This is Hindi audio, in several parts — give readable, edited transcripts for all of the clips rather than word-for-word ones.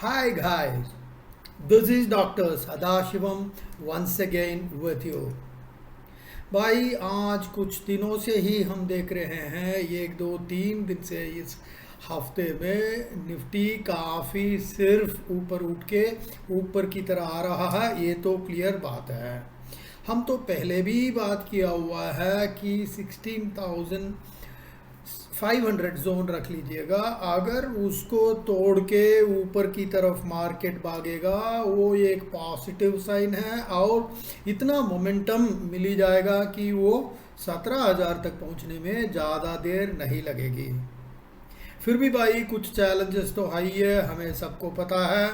Hi guys, this is Dr. Sadashivam once again with you. भाई आज कुछ दिनों से ही हम देख रहे हैं, ये 1 2 3 दिन से इस हफ्ते में निफ्टी काफ़ी सिर्फ ऊपर उठ के ऊपर की तरह आ रहा है। ये तो क्लियर बात है। हम तो पहले भी बात किया हुआ है कि 16,500 जोन रख लीजिएगा। अगर उसको तोड़ के ऊपर की तरफ मार्केट भागेगा वो एक पॉजिटिव साइन है और इतना मोमेंटम मिली जाएगा कि वो 17,000 तक पहुंचने में ज़्यादा देर नहीं लगेगी। फिर भी भाई कुछ चैलेंजेस तो है ही है, हमें सबको पता है।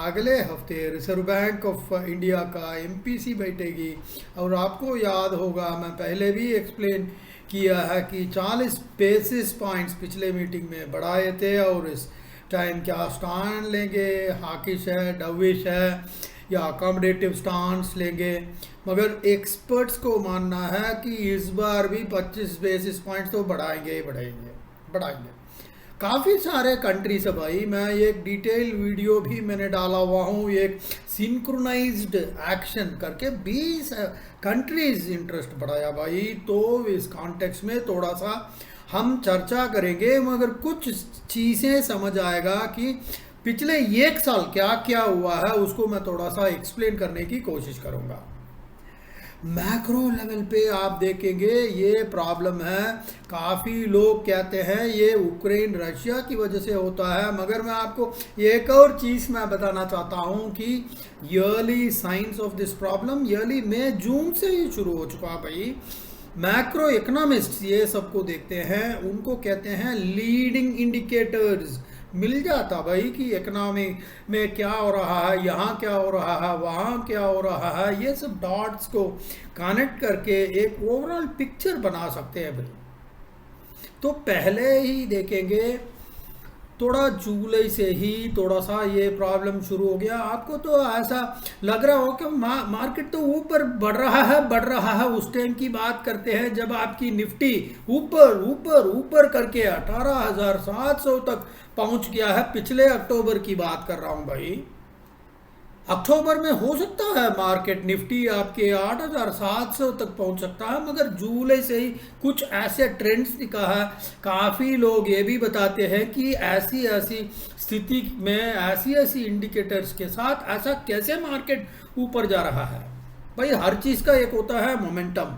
अगले हफ्ते रिजर्व बैंक ऑफ इंडिया का एमपीसी बैठेगी और आपको याद होगा, मैं पहले भी एक्सप्लेन किया है कि 40 बेसिस पॉइंट्स पिछले मीटिंग में बढ़ाए थे और इस टाइम क्या स्टैंड लेंगे, हॉकिश है, डविश है या अकोमोडेटिव स्टांस लेंगे। मगर एक्सपर्ट्स को मानना है कि इस बार भी 25 बेसिस पॉइंट्स तो बढ़ाएंगे। काफ़ी सारे कंट्रीज है भाई, मैं एक डिटेल वीडियो भी मैंने डाला हुआ हूँ, एक सिंक्रोनाइज्ड एक्शन करके 20 कंट्रीज इंटरेस्ट बढ़ाया भाई। तो इस कॉन्टेक्स्ट में थोड़ा सा हम चर्चा करेंगे, मगर कुछ चीज़ें समझ आएगा कि पिछले 1 साल क्या क्या हुआ है, उसको मैं थोड़ा सा एक्सप्लेन करने की कोशिश करूँगा। मैक्रो लेवल पे आप देखेंगे ये प्रॉब्लम है। काफ़ी लोग कहते हैं ये यूक्रेन रशिया की वजह से होता है, मगर मैं आपको एक और चीज़ मैं बताना चाहता हूँ कि early signs of this problem early मई जून से ही शुरू हो चुका है भाई। मैक्रो इकोनॉमिस्ट ये सबको देखते हैं, उनको कहते हैं लीडिंग इंडिकेटर्स। मिल जाता भाई कि इकोनॉमी में क्या हो रहा है, यहाँ क्या हो रहा है, वहाँ क्या हो रहा है। ये सब डॉट्स को कनेक्ट करके एक ओवरऑल पिक्चर बना सकते हैं भाई। तो पहले ही देखेंगे थोड़ा जुलाई से ही थोड़ा सा ये प्रॉब्लम शुरू हो गया। आपको तो ऐसा लग रहा हो कि मार्केट तो ऊपर बढ़ रहा है। उस टाइम की बात करते हैं जब आपकी निफ्टी ऊपर करके 18,700 तक पहुंच गया है। पिछले अक्टूबर की बात कर रहा हूं भाई। अक्टूबर में हो सकता है मार्केट निफ्टी आपके 8,700 तक पहुंच सकता है, मगर जुलाई से ही कुछ ऐसे ट्रेंड्स दिखा है। काफ़ी लोग ये भी बताते हैं कि ऐसी स्थिति में ऐसी इंडिकेटर्स के साथ ऐसा कैसे मार्केट ऊपर जा रहा है। भाई हर चीज़ का एक होता है मोमेंटम।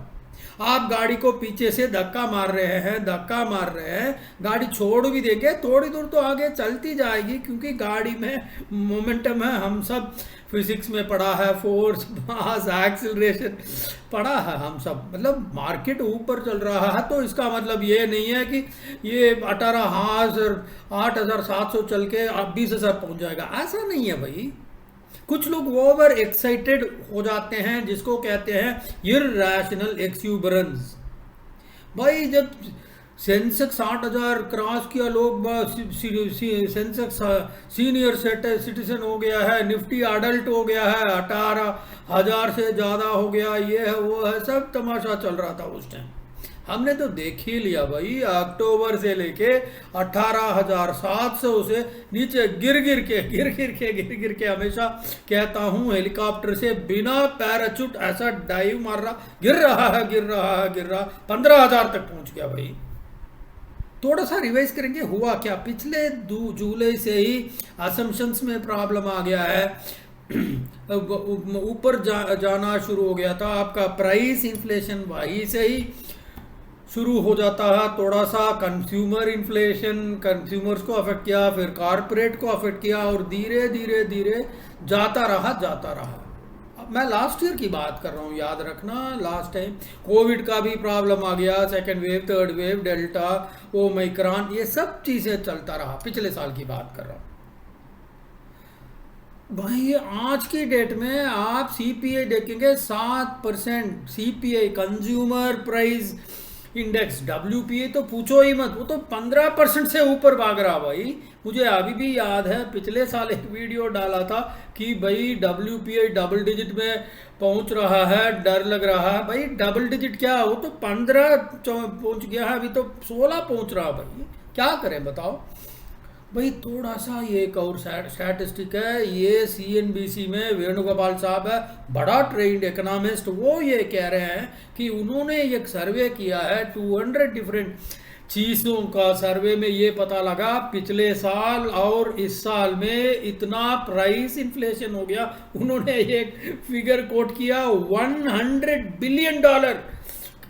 आप गाड़ी को पीछे से धक्का मार रहे हैं, गाड़ी छोड़ भी देंगे थोड़ी दूर तो आगे चलती जाएगी, क्योंकि गाड़ी में मोमेंटम है। हम सब फिजिक्स में पढ़ा है, फोर्स, मास, एक्सिलरेशन पढ़ा है हम सब। मतलब मार्केट ऊपर चल रहा है तो इसका मतलब ये नहीं है कि ये 8,700 चल के 20,000 पहुंच जाएगा, ऐसा नहीं है भाई। कुछ लोग ओवर एक्साइटेड हो जाते हैं, जिसको कहते हैं इरैशनल एक्सूबरेंस। भाई जब सेंसेक्स 60,000 क्रॉस किया, लोग सेंसेक्स सीनियर सिटीजन हो गया है, निफ्टी अडल्ट हो गया है, 18,000 से ज़्यादा हो गया, ये है वो है, सब तमाशा चल रहा था उस टाइम। हमने तो देख ही लिया भाई, अक्टूबर से लेके 18,700 से नीचे गिर के हमेशा कहता हूँ हेलीकॉप्टर से बिना पैराचूट ऐसा डाइव मार रहा, गिर रहा 15,000 तक पहुंच गया भाई। थोड़ा सा रिवाइज करेंगे हुआ क्या। पिछले जुलाई से ही असम्पशंस में प्रॉब्लम आ गया है, ऊपर जाना शुरू हो गया था। आपका प्राइस इन्फ्लेशन वहीं से ही शुरू हो जाता है। थोड़ा सा कंज्यूमर इन्फ्लेशन कंज्यूमर्स को अफेक्ट किया, फिर कॉरपोरेट को अफेक्ट किया और धीरे जाता रहा। मैं लास्ट ईयर की बात कर रहा हूँ, याद रखना। लास्ट टाइम कोविड का भी प्रॉब्लम आ गया, second wave, third wave, delta, Omicron, ये सब चीज़ें चलता रहा। पिछले साल की बात कर रहा हूँ भाई। आज की डेट में आप सीपीआई देखेंगे 7%। सीपीआई कंज्यूमर प्राइस इंडेक्स, डब्ल्यूपीए तो पूछो ही मत, वो तो 15% से ऊपर भाग रहा भाई। मुझे अभी भी याद है पिछले साल एक वीडियो डाला था कि भाई डब्ल्यूपीए डबल डिजिट में पहुंच रहा है, डर लग रहा है। भाई डबल डिजिट क्या, वो तो 15 पहुंच गया है, अभी तो 16 पहुंच रहा भाई। क्या करें बताओ। भाई थोड़ा सा ये एक और स्टैटिस्टिक है, ये सीएनबीसी में वेणुगोपाल साहब है, बड़ा ट्रेंड इकोनॉमिस्ट, वो ये कह रहे हैं कि उन्होंने एक सर्वे किया है 200 डिफरेंट चीज़ों का। सर्वे में ये पता लगा पिछले साल और इस साल में इतना प्राइस इन्फ्लेशन हो गया। उन्होंने एक फिगर कोट किया, $100 बिलियन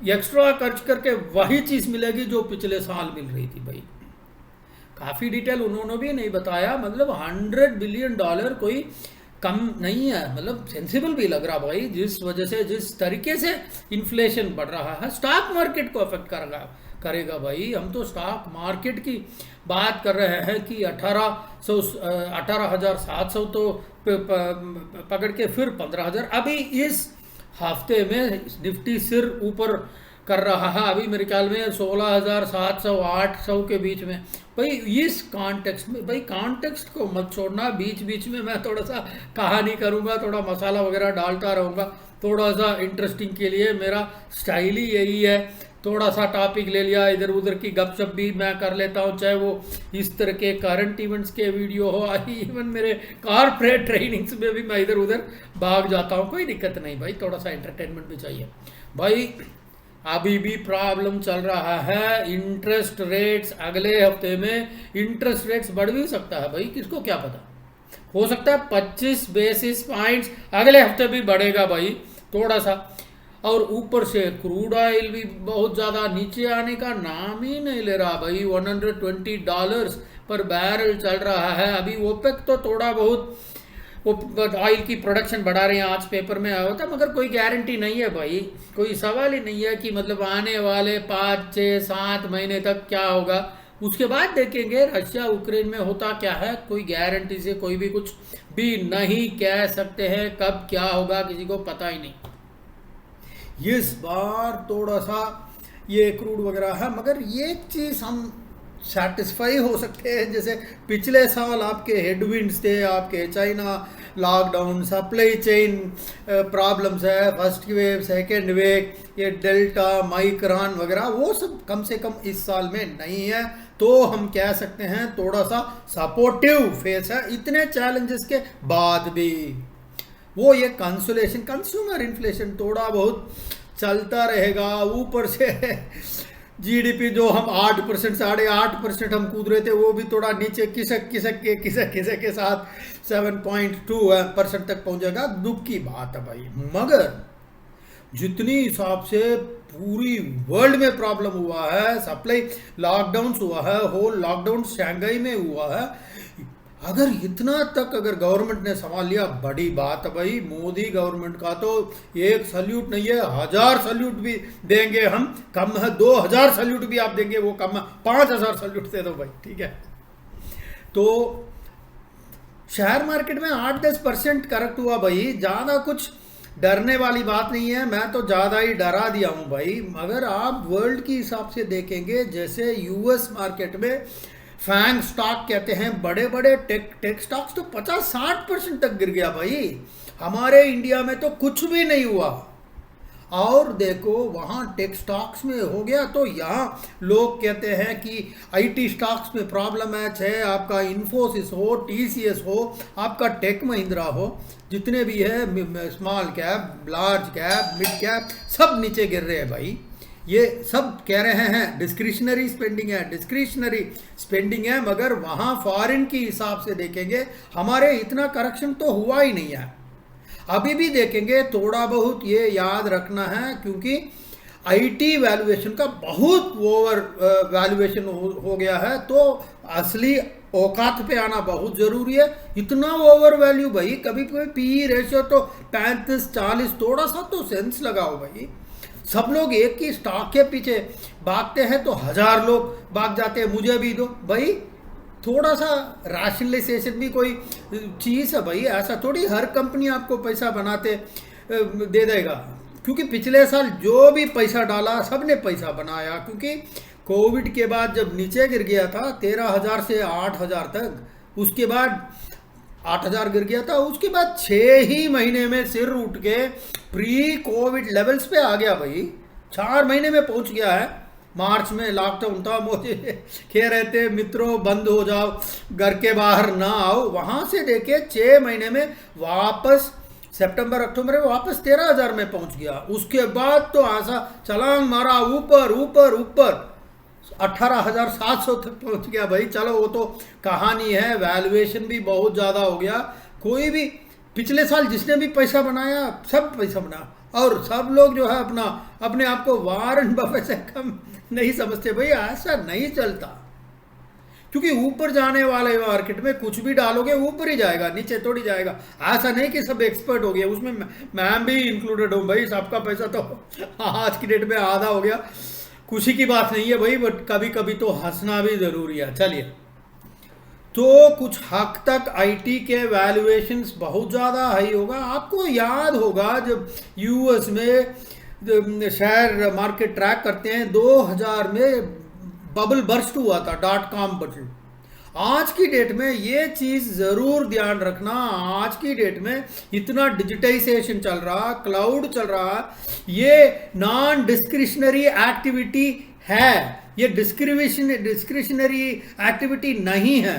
एक्स्ट्रा खर्च करके वही चीज़ मिलेगी जो पिछले साल मिल रही थी। भाई काफ़ी डिटेल उन्होंने भी नहीं बताया, मतलब $100 बिलियन कोई कम नहीं है, मतलब सेंसिबल भी लग रहा भाई, जिस वजह से जिस तरीके से इन्फ्लेशन बढ़ रहा है स्टॉक मार्केट को अफेक्ट करेगा भाई। हम तो स्टॉक मार्केट की बात कर रहे हैं कि 18,700 तो पकड़ के फिर 15,000, अभी इस हफ्ते में निफ्टी सिर ऊपर कर रहा है, अभी मेरे ख्याल में 16,700 800 के बीच में। भाई इस कॉन्टेक्स्ट में, भाई कॉन्टेक्स्ट को मत छोड़ना, बीच बीच में मैं थोड़ा सा कहानी करूँगा, थोड़ा मसाला वगैरह डालता रहूँगा, थोड़ा सा इंटरेस्टिंग के लिए, मेरा स्टाइल ही यही है। थोड़ा सा टॉपिक ले लिया, इधर उधर की गपशप भी मैं कर लेता हूँ, चाहे वो इस तरह के करंट इवेंट्स के वीडियो हो, इवन मेरे कॉर्पोरेट ट्रेनिंग्स में भी मैं इधर उधर भाग जाता हूँ, कोई दिक्कत नहीं भाई, थोड़ा सा एंटरटेनमेंट भी चाहिए। भाई अभी भी प्रॉब्लम चल रहा है, इंटरेस्ट रेट्स, अगले हफ्ते में इंटरेस्ट रेट्स बढ़ भी सकता है भाई, किसको क्या पता, हो सकता है 25 बेसिस पॉइंट्स अगले हफ्ते भी बढ़ेगा भाई थोड़ा सा। और ऊपर से क्रूड ऑयल भी बहुत ज़्यादा नीचे आने का नाम ही नहीं ले रहा भाई, $120 पर बैरल चल रहा है। अभी ओपेक तो थोड़ा बहुत वो ऑयल की प्रोडक्शन बढ़ा रहे हैं, आज पेपर में आया था, मगर कोई गारंटी नहीं है भाई, कोई सवाल ही नहीं है कि मतलब आने वाले 5 6 7 महीने तक क्या होगा, उसके बाद देखेंगे रशिया यूक्रेन में होता क्या है। कोई गारंटी से कोई भी कुछ भी नहीं कह सकते हैं, कब क्या होगा किसी को पता ही नहीं। इस बार थोड़ा सा ये क्रूड वगैरह है, मगर ये चीज़ हम सेटिस्फाई हो सकते हैं, जैसे पिछले साल आपके हेडविंड्स थे, आपके China lockdown, supply chain problems है, फर्स्ट वेव सेकेंड वेव, ये डेल्टा माइक्रॉन वगैरह, वो सब कम से कम इस साल में नहीं है। तो हम कह सकते हैं थोड़ा सा सपोर्टिव फेस है, इतने चैलेंजेस के बाद भी। वो ये कंसोलेशन, कंज्यूमर इन्फ्लेशन थोड़ा बहुत चलता रहेगा, ऊपर से जीडीपी जो हम 8% 8.5% हम कूद रहे थे, वो भी थोड़ा नीचे खिसक के साथ 7.2% तक पहुंचेगा। दुख की बात है भाई, मगर जितनी हिसाब से पूरी वर्ल्ड में प्रॉब्लम हुआ है, सप्लाई लॉकडाउन हुआ है, होल लॉकडाउन शंघाई में हुआ है, अगर इतना तक अगर गवर्नमेंट ने संभाल लिया, बड़ी बात है भाई। मोदी गवर्नमेंट का तो एक सल्यूट नहीं है, 1000 सल्यूट भी देंगे हम, कम है। 2000 सल्यूट भी आप देंगे वो कम है, 5000 सल्यूट दे दो भाई, ठीक है। तो शेयर मार्केट में 8-10% करेक्ट हुआ भाई, ज़्यादा कुछ डरने वाली बात नहीं है, मैं तो ज़्यादा ही डरा दिया हूँ भाई। मगर आप वर्ल्ड की हिसाब से देखेंगे, जैसे यूएस मार्केट में फैंग स्टॉक कहते हैं, बड़े बड़े टेक स्टॉक्स तो 50-60% तक गिर गया भाई। हमारे इंडिया में तो कुछ भी नहीं हुआ, और देखो वहाँ टेक स्टॉक्स में हो गया, तो यहाँ लोग कहते हैं कि आईटी स्टॉक्स में प्रॉब्लम है, चाहे आपका इन्फोसिस हो, टीसीएस हो, आपका टेक महिंद्रा हो, जितने भी है small cap, large cap, mid cap, सब नीचे गिर रहे हैं भाई। ये सब कह रहे हैं डिस्क्रिशनरी स्पेंडिंग है, डिस्क्रिशनरी स्पेंडिंग है, मगर वहाँ फॉरेन की हिसाब से देखेंगे हमारे इतना करेक्शन तो हुआ ही नहीं है। अभी भी देखेंगे थोड़ा बहुत, ये याद रखना है, क्योंकि आईटी वैल्यूएशन का बहुत ओवर वैल्यूएशन हो गया है, तो असली औकात पे आना बहुत ज़रूरी है। इतना ओवर वैल्यू भाई, कभी कोई पी रेशियो तो 35-40, थोड़ा सा तो सेंस लगाओ भाई। सब लोग एक ही स्टॉक के पीछे भागते हैं तो 1000 लोग भाग जाते हैं, मुझे भी दो भाई। थोड़ा सा राशनलाइजेशन भी कोई चीज़ है भाई, ऐसा थोड़ी हर कंपनी आपको पैसा बनाते दे देगा, क्योंकि पिछले साल जो भी पैसा डाला सबने पैसा बनाया, क्योंकि कोविड के बाद जब नीचे गिर गया था 13,000 से 8,000 तक, उसके बाद 8,000 गिर गया था, उसके बाद 6 ही महीने में सिर उठ के प्री कोविड लेवल्स पे आ गया भाई, 4 महीने में पहुंच गया है। मार्च में लॉकडाउन था, मोदी कह रहे थे मित्रों बंद हो जाओ, घर के बाहर ना आओ। वहां से देखिए 6 महीने में वापस सितंबर अक्टूबर में वापस 13,000 में पहुंच गया। उसके बाद तो ऐसा छलांग मारा ऊपर ऊपर ऊपर 18,700 तक पहुंच गया भाई। चलो वो तो कहानी है, वैल्यूएशन भी बहुत ज़्यादा हो गया। कोई भी पिछले साल जिसने भी पैसा बनाया सब पैसा बना, और सब लोग जो है अपना अपने आप को वारन बफेट से कम नहीं समझते। भाई ऐसा नहीं चलता, क्योंकि ऊपर जाने वाले मार्केट में कुछ भी डालोगे ऊपर ही जाएगा, नीचे थोड़ी जाएगा। ऐसा नहीं कि सब एक्सपर्ट हो गया, उसमें मैं भी इंक्लूडेड हूँ भाई। सबका पैसा तो आज की डेट में आधा हो गया, खुशी की बात नहीं है भाई, बट कभी कभी तो हंसना भी जरूरी है। चलिए, तो कुछ हद तक आईटी के वैल्यूएशंस बहुत ज़्यादा हाई होगा। आपको याद होगा जब यूएस में शेयर मार्केट ट्रैक करते हैं, 2000 में बबल बर्स्ट हुआ था, .com बबल। आज की डेट में ये चीज़ ज़रूर ध्यान रखना, आज की डेट में इतना डिजिटाइजेशन चल रहा, क्लाउड चल रहा, ये नॉन डिस्क्रिशनरी एक्टिविटी है, ये डिस्क्रिशनरी एक्टिविटी नहीं है।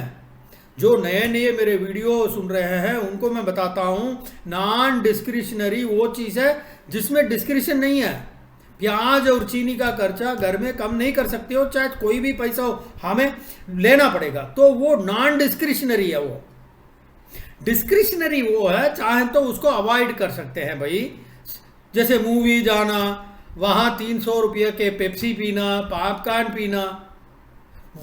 जो नए नए मेरे वीडियो सुन रहे हैं उनको मैं बताता हूं, नॉन डिस्क्रिशनरी वो चीज़ है जिसमें डिस्क्रिशन नहीं है। प्याज और चीनी का खर्चा घर में कम नहीं कर सकते हो, चाहे कोई भी पैसा हो, हमें लेना पड़ेगा, तो वो नॉन डिस्क्रिशनरी है। वो डिस्क्रिशनरी वो है, चाहे तो उसको अवॉइड कर सकते हैं भाई। जैसे मूवी जाना, वहाँ 300 रुपये के पेप्सी पीना, पॉपकॉर्न पीना,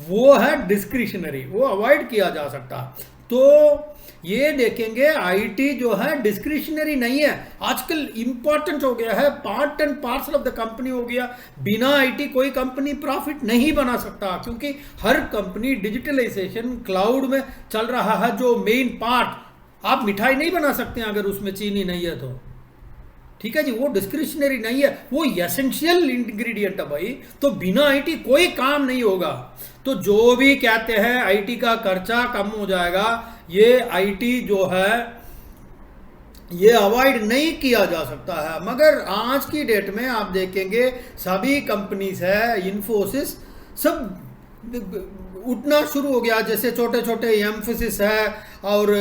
वो है डिस्क्रिशनरी, वो अवॉइड किया जा सकता। तो ये देखेंगे आईटी जो है डिस्क्रिशनरी नहीं है, आजकल इंपॉर्टेंट हो गया है, part and parcel of the company हो गया। बिना आईटी कोई कंपनी प्रॉफिट नहीं बना सकता, क्योंकि हर कंपनी डिजिटलाइजेशन क्लाउड में चल रहा है, जो मेन पार्ट। आप मिठाई नहीं बना सकते अगर उसमें चीनी नहीं है तो, ठीक है जी, वो डिस्क्रिशनरी नहीं है, वो एसेंशियल इंग्रेडिएंट है भाई। तो बिना आईटी कोई काम नहीं होगा। तो जो भी कहते हैं आईटी का खर्चा कम हो जाएगा, ये आईटी जो है ये अवॉइड नहीं किया जा सकता है। मगर आज की डेट में आप देखेंगे सभी कंपनीज है, इन्फोसिस सब उठना शुरू हो गया। जैसे छोटे छोटे एम्फोसिस है और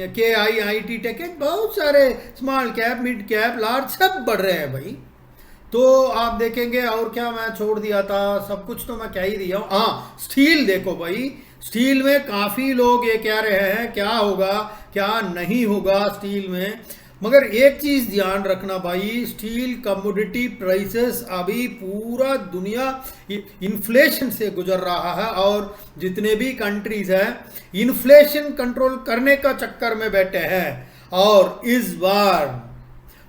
KIIT टेक, बहुत सारे small cap, mid cap, large सब बढ़ रहे हैं भाई। तो आप देखेंगे, और क्या मैं छोड़ दिया था, सब कुछ तो मैं कह ही दिया हूँ। हाँ, स्टील देखो भाई, स्टील में काफ़ी लोग ये कह रहे हैं क्या होगा क्या नहीं होगा स्टील में। मगर एक चीज़ ध्यान रखना भाई, स्टील कमोडिटी प्राइसेस अभी पूरा दुनिया इन्फ्लेशन से गुजर रहा है, और जितने भी कंट्रीज हैं इन्फ्लेशन कंट्रोल करने का चक्कर में बैठे हैं, और इस बार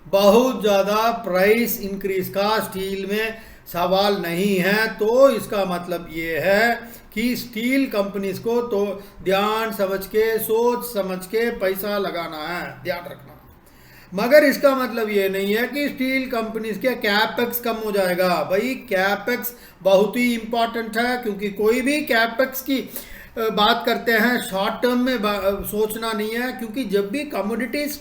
बहुत ज़्यादा प्राइस इंक्रीज का स्टील में सवाल नहीं है। तो इसका मतलब ये है कि स्टील कंपनीज को तो ध्यान समझ के, सोच समझ के पैसा लगाना है, ध्यान रखना। मगर इसका मतलब ये नहीं है कि स्टील कंपनीज के कैपेक्स कम हो जाएगा भाई। कैपेक्स बहुत ही इंपॉर्टेंट है, क्योंकि कोई भी कैपेक्स की बात करते हैं शॉर्ट टर्म में सोचना नहीं है, क्योंकि जब भी कमोडिटीज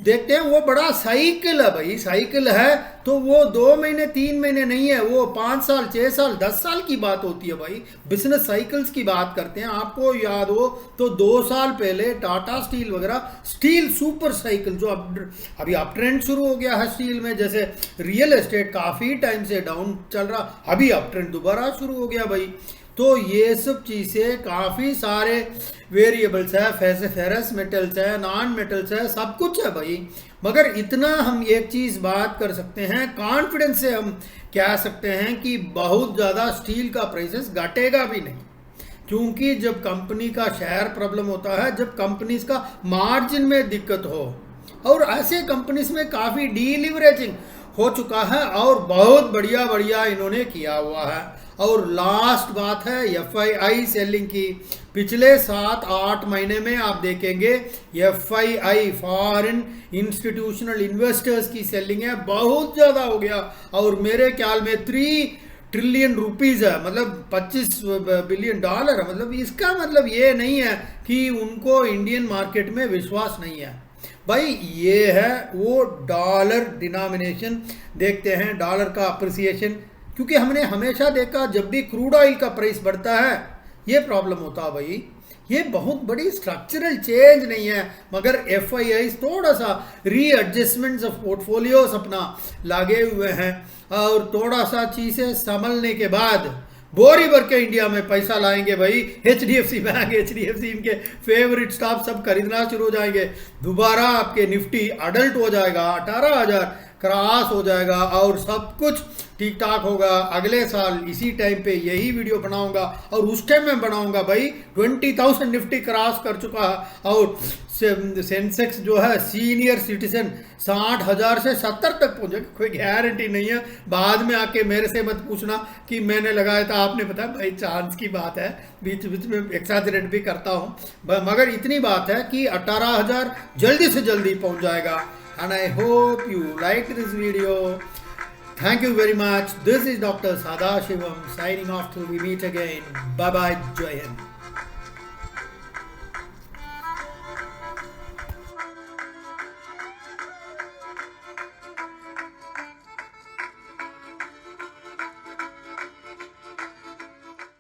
देखते हैं वो बड़ा साइकिल है भाई। साइकिल है तो वो 2 महीने 3 महीने नहीं है, वो 5 साल 6 साल 10 साल की बात होती है भाई। बिजनेस साइकिल्स की बात करते हैं। आपको याद हो तो 2 साल पहले टाटा स्टील वगैरह स्टील सुपर साइकिल, जो अभी अप ट्रेंड शुरू हो गया है स्टील में। जैसे रियल एस्टेट काफ़ी टाइम से डाउन चल रहा, अभी अप ट्रेंड दोबारा शुरू हो गया भाई। तो ये सब चीज़ें काफ़ी सारे वेरिएबल्स है, फेरस मेटल्स है, नॉन मेटल्स है, सब कुछ है भाई। मगर इतना हम एक चीज़ बात कर सकते हैं, कॉन्फिडेंस से हम कह सकते हैं कि बहुत ज़्यादा स्टील का प्राइसेस घटेगा भी नहीं, क्योंकि जब कंपनी का शेयर प्रॉब्लम होता है, जब कंपनीज का मार्जिन में दिक्कत हो, और ऐसे कंपनीज में काफ़ी डीलिवरेजिंग हो चुका है और बहुत बढ़िया बढ़िया इन्होंने किया हुआ है। और लास्ट बात है FII सेलिंग की। पिछले 7-8 महीने में आप देखेंगे FII फॉरेन इंस्टीट्यूशनल इन्वेस्टर्स की सेलिंग है बहुत ज़्यादा हो गया, और मेरे ख्याल में 3 ट्रिलियन रुपीज़ है, मतलब $25 बिलियन है। मतलब इसका मतलब ये नहीं है कि उनको इंडियन मार्केट में विश्वास नहीं है भाई। ये है वो डॉलर डिनोमिनेशन, देखते हैं डॉलर का अप्रिसिएशन क्योंकि हमने हमेशा देखा जब भी क्रूड ऑयल का प्राइस बढ़ता है ये प्रॉब्लम होता है भाई। ये बहुत बड़ी स्ट्रक्चरल चेंज नहीं है, मगर FII थोड़ा सा रीएडजस्टमेंट्स ऑफ पोर्टफोलियोज अपना लागे हुए हैं और थोड़ा सा चीज़ें संभलने के बाद बोरी भर के इंडिया में पैसा लाएंगे भाई। HDFC बैंक, HDFC इनके फेवरेट स्टॉक सब खरीदना शुरू हो जाएंगे। दोबारा आपके निफ्टी अडल्ट हो जाएगा, 18,000 क्रॉस हो जाएगा और सब कुछ ठीक ठाक होगा। अगले साल इसी टाइम पे यही वीडियो बनाऊंगा और उस टाइम में बनाऊंगा भाई 20,000 निफ्टी क्रॉस कर चुका है और सेंसेक्स जो है सीनियर सिटीजन 60,000 से 70 तक पहुंचे। कोई गारंटी नहीं है, बाद में आके मेरे से मत पूछना कि मैंने लगाया था आपने पता भाई, चांस की बात है, बीच बीच में एक्सैजरेट भी करता हूँ, मगर इतनी बात है कि 18,000 जल्दी से जल्दी पहुंच जाएगा। And I hope you liked this video. Thank you very much. This is Dr. Sadashivam signing off till we meet again. Bye bye. Jai Hind.